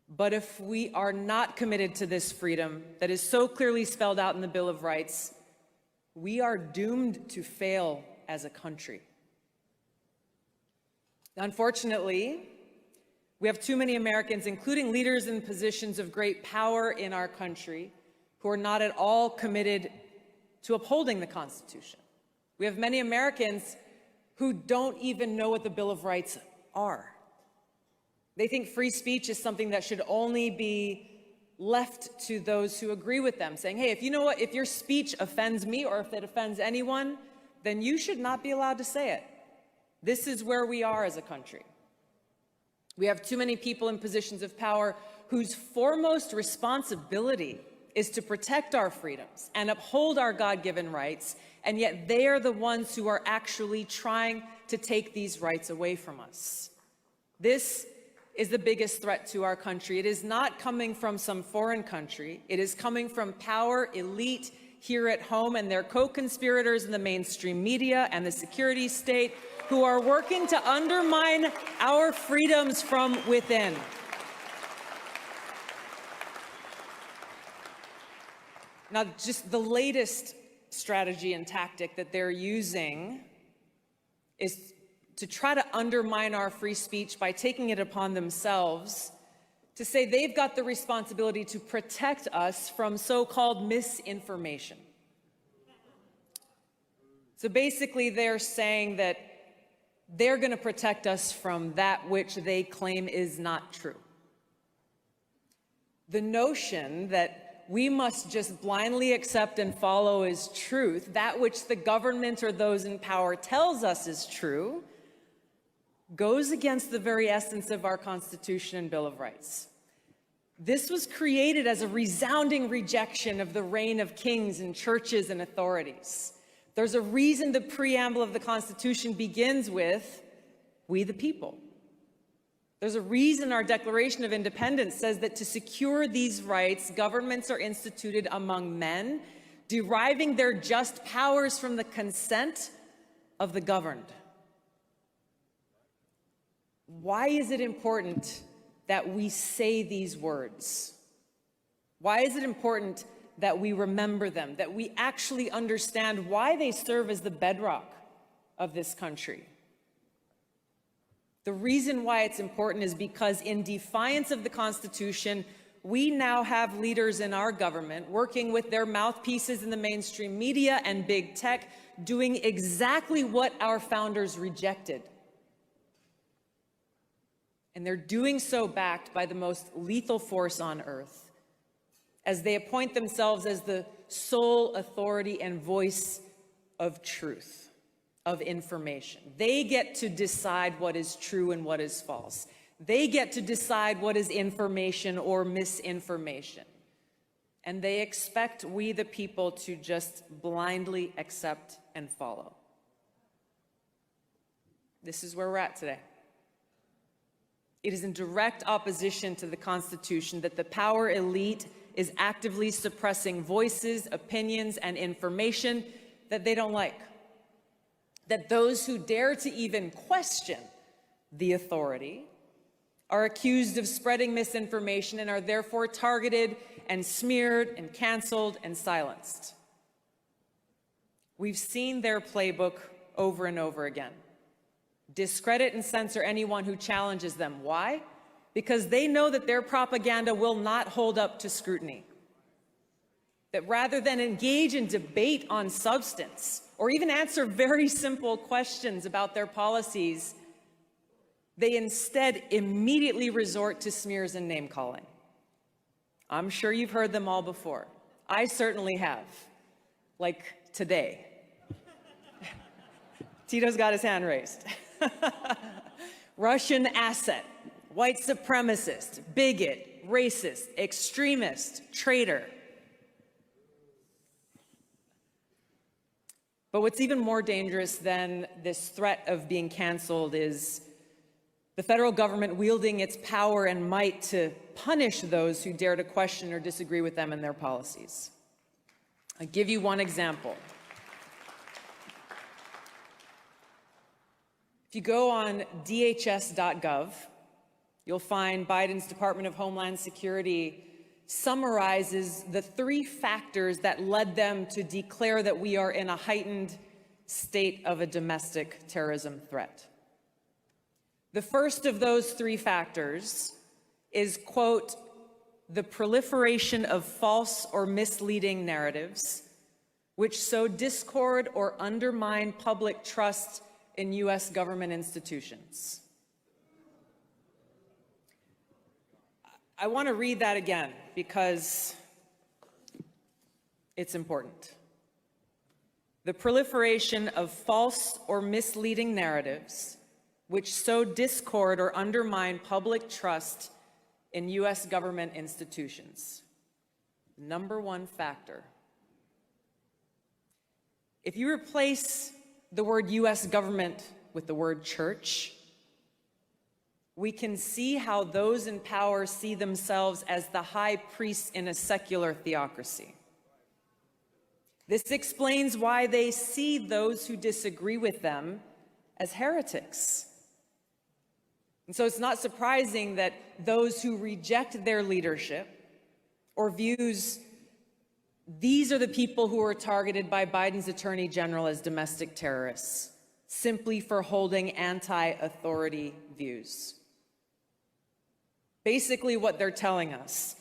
But if we are not committed to this freedom that is so clearly spelled out in the Bill of Rights, we are doomed to fail as a country. Unfortunately, we have too many Americans, including leaders in positions of great power in our country, who are not at all committed to upholding the Constitution. We have many Americans who don't even know what the Bill of Rights are. They think free speech is something that should only be left to those who agree with them, saying, hey, if you know what, if your speech offends me or if it offends anyone, then you should not be allowed to say it. This is where we are as a country. We have too many people in positions of power whose foremost responsibility is to protect our freedoms and uphold our God-given rights, and yet they are the ones who are actually trying to take these rights away from us. This is the biggest threat to our country. It is not coming from some foreign country. It is coming from power elite here at home and their co-conspirators in the mainstream media and the security state who are working to undermine our freedoms from within. Now, just the latest strategy and tactic that they're using is to try to undermine our free speech by taking it upon themselves to say they've got the responsibility to protect us from so-called misinformation. So basically, they're saying that they're going to protect us from that which they claim is not true. The notion that we must just blindly accept and follow as truth, that which the government or those in power tells us is true, goes against the very essence of our Constitution and Bill of Rights. This was created as a resounding rejection of the reign of kings and churches and authorities. There's a reason the preamble of the Constitution begins with, "We the people." There's a reason our Declaration of Independence says that to secure these rights, governments are instituted among men, deriving their just powers from the consent of the governed. Why is it important that we say these words? Why is it important that we remember them, that we actually understand why they serve as the bedrock of this country? The reason why it's important is because in defiance of the Constitution, we now have leaders in our government working with their mouthpieces in the mainstream media and big tech, doing exactly what our founders rejected. And they're doing so backed by the most lethal force on earth, as they appoint themselves as the sole authority and voice of truth, of information. They get to decide what is true and what is false. They get to decide what is information or misinformation. And they expect we, the people, to just blindly accept and follow. This is where we're at today. It is in direct opposition to the Constitution that the power elite is actively suppressing voices, opinions, and information that they don't like. That those who dare to even question the authority are accused of spreading misinformation and are therefore targeted and smeared and canceled and silenced. We've seen their playbook over and over again. Discredit and censor anyone who challenges them. Why? Because they know that their propaganda will not hold up to scrutiny. That rather than engage in debate on substance, or even answer very simple questions about their policies, they instead immediately resort to smears and name-calling. I'm sure you've heard them all before. I certainly have, like today. Tito's got his hand raised. Russian asset, white supremacist, bigot, racist, extremist, traitor. But what's even more dangerous than this threat of being canceled is the federal government wielding its power and might to punish those who dare to question or disagree with them and their policies. I'll give you one example. If you go on dhs.gov you'll find Biden's Department of Homeland Security summarizes the 3 factors that led them to declare that we are in a heightened state of a domestic terrorism threat. The first of those 3 factors is, quote, the proliferation of false or misleading narratives which sow discord or undermine public trust in U.S. government institutions. I want to read that again because it's important. The proliferation of false or misleading narratives which sow discord or undermine public trust in U.S. government institutions. Number 1 factor. If you replace the word U.S. government with the word church, we can see how those in power see themselves as the high priests in a secular theocracy. This explains why they see those who disagree with them as heretics. And so it's not surprising that those who reject their leadership or views, these are the people who are targeted by Biden's attorney general as domestic terrorists, simply for holding anti-authority views. Basically, what they're telling us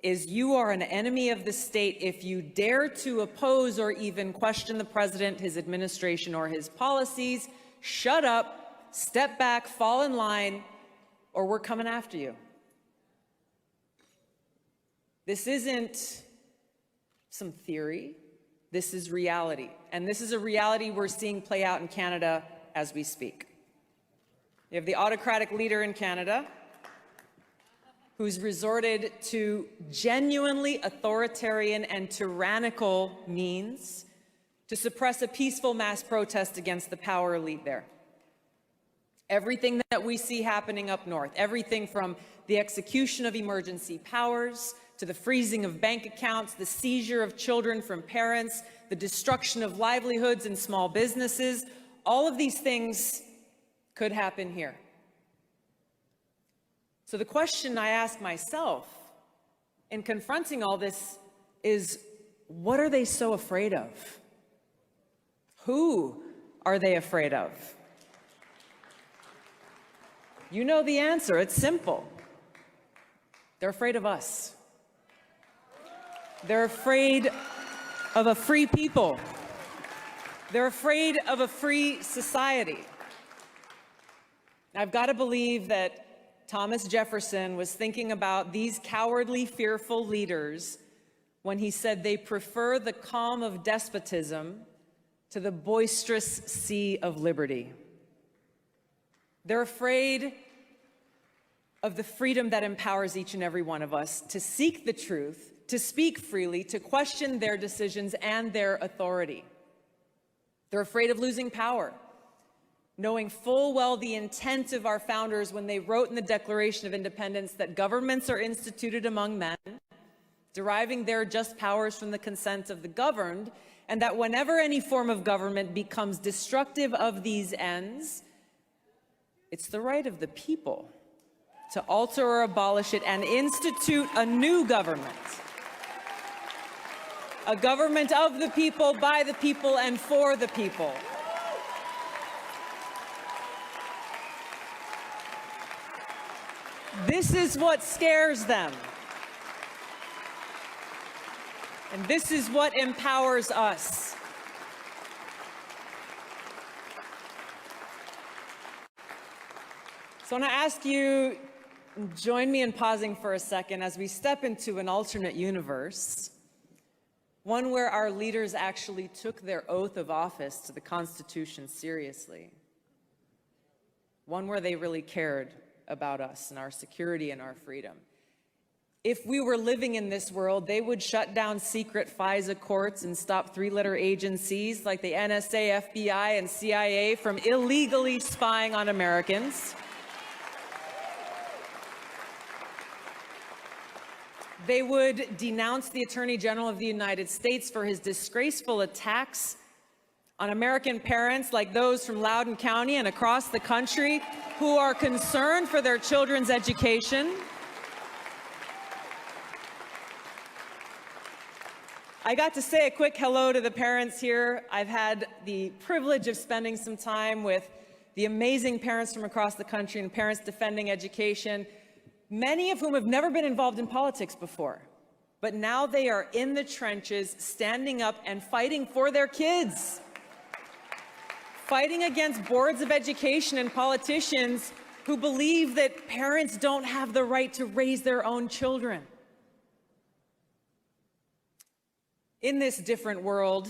is you are an enemy of the state if you dare to oppose or even question the president, his administration, or his policies. Shut up, step back, fall in line, or we're coming after you. This isn't some theory. This is reality. And this is a reality we're seeing play out in Canada as we speak. You have the autocratic leader in Canada who's resorted to genuinely authoritarian and tyrannical means to suppress a peaceful mass protest against the power elite there. Everything that we see happening up north, everything from the execution of emergency powers to the freezing of bank accounts, the seizure of children from parents, the destruction of livelihoods and small businesses, all of these things could happen here. So the question I ask myself in confronting all this is, what are they so afraid of? Who are they afraid of? You know the answer. It's simple. They're afraid of us. They're afraid of a free people. They're afraid of a free society. I've got to believe that Thomas Jefferson was thinking about these cowardly, fearful leaders when he said they prefer the calm of despotism to the boisterous sea of liberty. They're afraid of the freedom that empowers each and every one of us to seek the truth, to speak freely, to question their decisions and their authority. They're afraid of losing power, knowing full well the intent of our founders when they wrote in the Declaration of Independence that governments are instituted among men, deriving their just powers from the consent of the governed, and that whenever any form of government becomes destructive of these ends, it's the right of the people to alter or abolish it and institute a new government. A government of the people, by the people, and for the people. This is what scares them. And this is what empowers us. So I want to ask you, join me in pausing for a second as we step into an alternate universe, one where our leaders actually took their oath of office to the Constitution seriously, one where they really cared about us and our security and our freedom. If we were living in this world, they would shut down secret FISA courts and stop three-letter agencies like the NSA, FBI, and CIA from illegally spying on Americans. They would denounce the Attorney General of the United States for his disgraceful attacks on American parents like those from Loudoun County and across the country who are concerned for their children's education. I got to say a quick hello to the parents here. I've had the privilege of spending some time with the amazing parents from across the country and parents defending education, many of whom have never been involved in politics before. But now they are in the trenches, standing up and fighting for their kids, fighting against boards of education and politicians who believe that parents don't have the right to raise their own children. In this different world,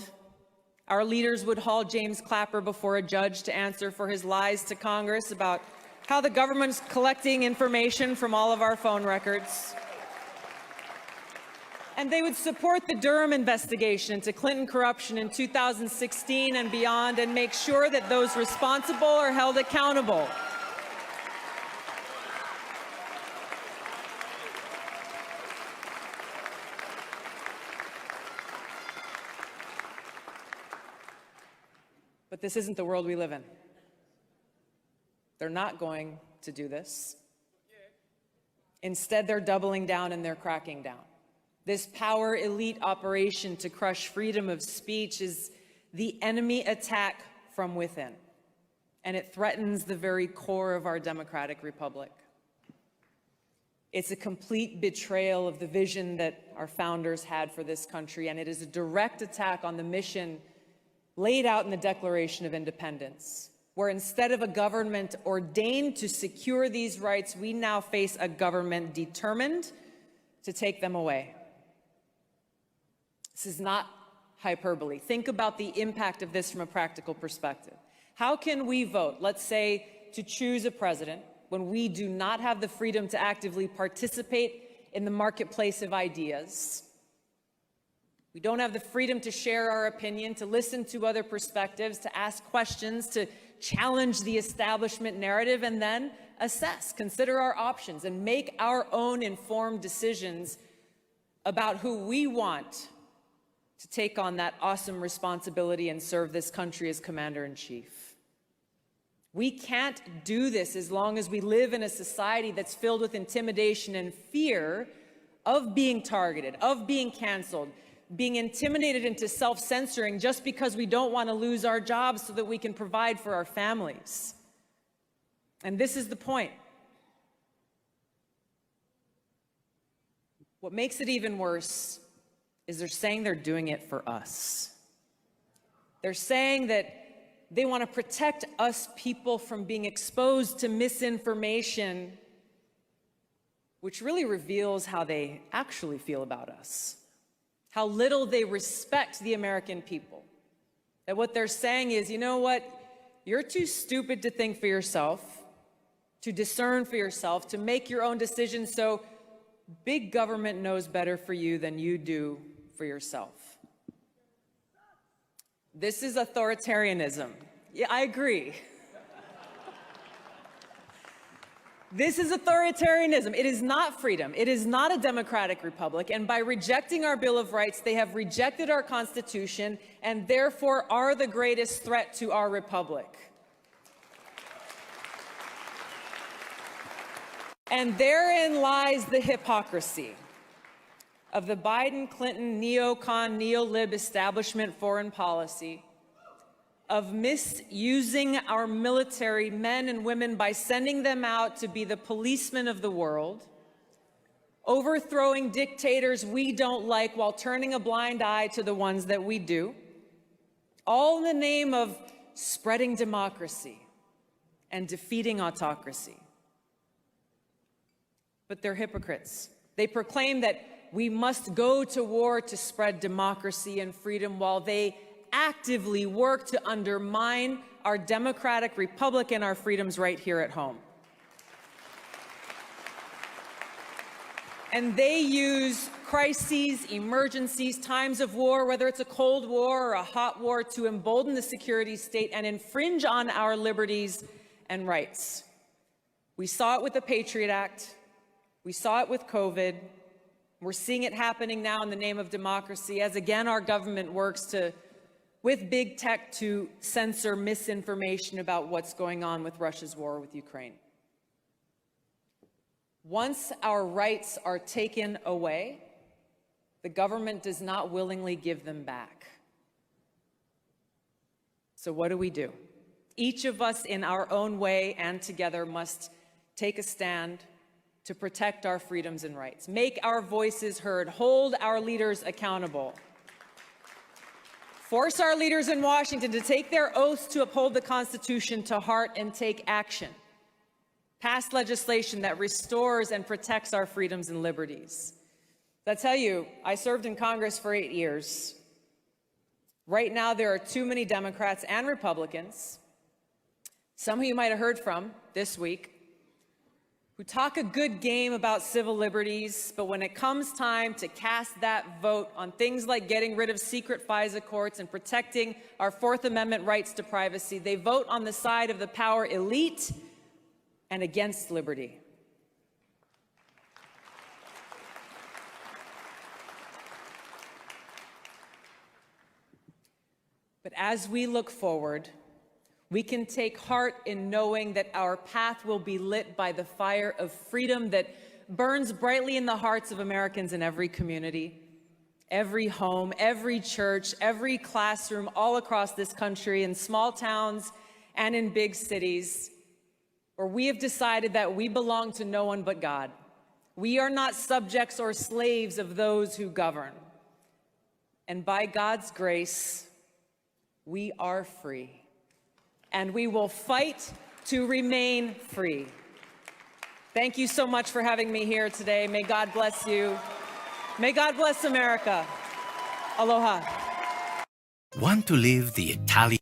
our leaders would haul James Clapper before a judge to answer for his lies to Congress about how the government's collecting information from all of our phone records. And they would support the Durham investigation into Clinton corruption in 2016 and beyond and make sure that those responsible are held accountable. But this isn't the world we live in. They're not going to do this. Instead, they're doubling down and they're cracking down. This power elite operation to crush freedom of speech is the enemy attack from within, and it threatens the very core of our democratic republic. It's a complete betrayal of the vision that our founders had for this country, and it is a direct attack on the mission laid out in the Declaration of Independence, where instead of a government ordained to secure these rights, we now face a government determined to take them away. This is not hyperbole. Think about the impact of this from a practical perspective. How can we vote, let's say, to choose a president when we do not have the freedom to actively participate in the marketplace of ideas? We don't have the freedom to share our opinion, to listen to other perspectives, to ask questions, to challenge the establishment narrative, and then assess, consider our options, and make our own informed decisions about who we want to take on that awesome responsibility and serve this country as commander-in-chief. We can't do this as long as we live in a society that's filled with intimidation and fear of being targeted, of being canceled, being intimidated into self-censoring just because we don't want to lose our jobs so that we can provide for our families. And this is the point. What makes it even worse is they're saying they're doing it for us. They're saying that they want to protect us people from being exposed to misinformation, which really reveals how they actually feel about us, how little they respect the American people. That what they're saying is, you know what, you're too stupid to think for yourself, to discern for yourself, to make your own decisions, so big government knows better for you than you do for yourself. This is authoritarianism. Yeah, I agree. This is authoritarianism. It is not freedom. It is not a democratic republic. And by rejecting our Bill of Rights, they have rejected our Constitution and therefore are the greatest threat to our republic. And therein lies the hypocrisy of the Biden-Clinton neocon, neo-lib establishment foreign policy, of misusing our military men and women by sending them out to be the policemen of the world, overthrowing dictators we don't like while turning a blind eye to the ones that we do, all in the name of spreading democracy and defeating autocracy. But they're hypocrites. They proclaim that we must go to war to spread democracy and freedom while they actively work to undermine our democratic republic and our freedoms right here at home. And they use crises, emergencies, times of war, whether it's a Cold War or a hot war, to embolden the security state and infringe on our liberties and rights. We saw it with the Patriot Act. We saw it with COVID. We're seeing it happening now in the name of democracy, as again our government works to with big tech to censor misinformation about what's going on with Russia's war with Ukraine. Once our rights are taken away, the government does not willingly give them back. So what do? Each of us in our own way and together must take a stand to protect our freedoms and rights, make our voices heard, hold our leaders accountable. Force our leaders in Washington to take their oaths to uphold the Constitution to heart and take action. Pass legislation that restores and protects our freedoms and liberties. I tell you, I served in Congress for 8 years. Right now, there are too many Democrats and Republicans, some who you might have heard from this week, who talk a good game about civil liberties, but when it comes time to cast that vote on things like getting rid of secret FISA courts and protecting our Fourth Amendment rights to privacy, they vote on the side of the power elite and against liberty. But as we look forward, we can take heart in knowing that our path will be lit by the fire of freedom that burns brightly in the hearts of Americans in every community, every home, every church, every classroom all across this country, in small towns and in big cities, where we have decided that we belong to no one but God. We are not subjects or slaves of those who govern. And by God's grace, we are free. And we will fight to remain free. Thank you so much for having me here today. May God bless you. May God bless America. Aloha. Want to live the Italian